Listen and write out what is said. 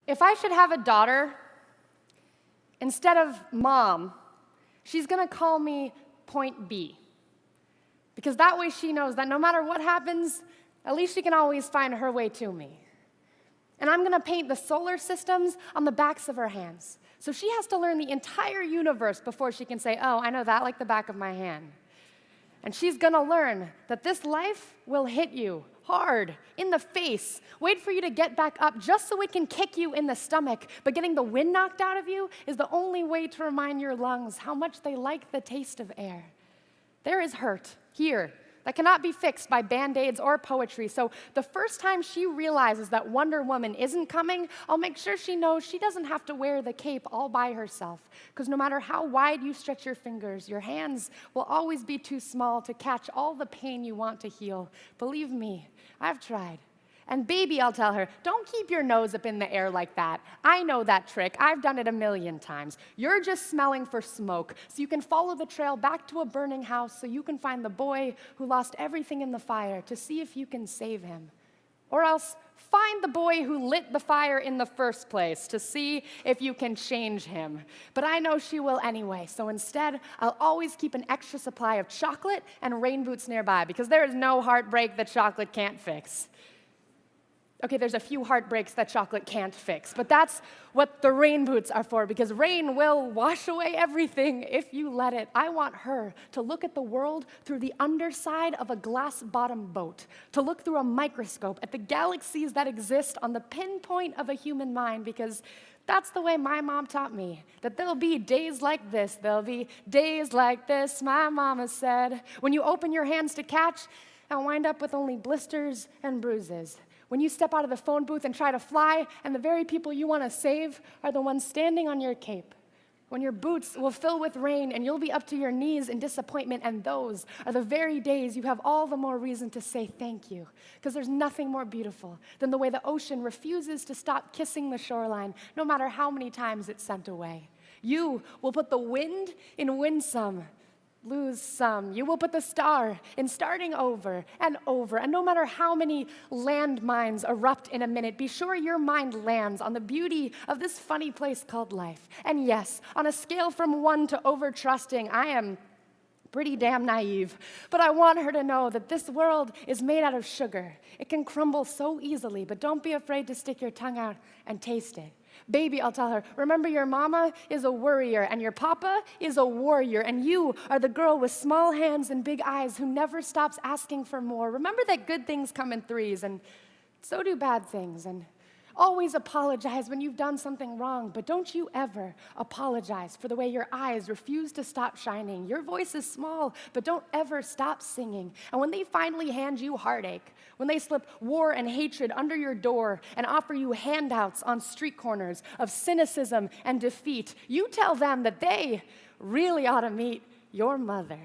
If I should have a daughter, instead of mom, she's gonna call me Point B. Because that way she knows that no matter what happens, at least she can always find her way to me. And I'm gonna paint the solar systems on the backs of her hands. So she has to learn the entire universe before she can say, oh, I know that like the back of my hand. And she's gonna learn that this life will hit you hard, in the face, wait for you to get back up just so it can kick you in the stomach. But getting the wind knocked out of you is the only way to remind your lungs how much they like the taste of air. There is hurt here that cannot be fixed by Band-Aids or poetry. So the first time she realizes that Wonder Woman isn't coming, I'll make sure she knows she doesn't have to wear the cape all by herself. Because no matter how wide you stretch your fingers, your hands will always be too small to catch all the pain you want to heal. Believe me, I've tried. And baby, I'll tell her, don't keep your nose up in the air like that. I know that trick. I've done it a million times. You're just smelling for smoke, so you can follow the trail back to a burning house so you can find the boy who lost everything in the fire to see if you can save him. Or else, find the boy who lit the fire in the first place to see if you can change him. But I know she will anyway, so instead, I'll always keep an extra supply of chocolate and rain boots nearby because there is no heartbreak that chocolate can't fix. Okay, there's a few heartbreaks that chocolate can't fix, but that's what the rain boots are for, because rain will wash away everything if you let it. I want her to look at the world through the underside of a glass-bottom boat, to look through a microscope at the galaxies that exist on the pinpoint of a human mind, because that's the way my mom taught me, that there'll be days like this, there'll be days like this, my mama said, when you open your hands to catch and wind up with only blisters and bruises. When you step out of the phone booth and try to fly, and the very people you want to save are the ones standing on your cape. When your boots will fill with rain and you'll be up to your knees in disappointment, and those are the very days you have all the more reason to say thank you. Because there's nothing more beautiful than the way the ocean refuses to stop kissing the shoreline, no matter how many times it's sent away. You will put the wind in win some, lose some. You will put the star in starting over, and no matter how many landmines erupt in a minute, be sure your mind lands on the beauty of this funny place called life. And yes, on a scale from 1 to over-trusting, I am pretty damn naive, but I want her to know that this world is made out of sugar. It can crumble so easily, but don't be afraid to stick your tongue out and taste it. Baby, I'll tell her, remember your mama is a worrier and your papa is a warrior, and you are the girl with small hands and big eyes who never stops asking for more. Remember that good things come in threes, and so do bad things, and always apologize when you've done something wrong, but don't you ever apologize for the way your eyes refuse to stop shining. Your voice is small, but don't ever stop singing. And when they finally hand you heartache, when they slip war and hatred under your door and offer you handouts on street corners of cynicism and defeat, you tell them that they really ought to meet your mother.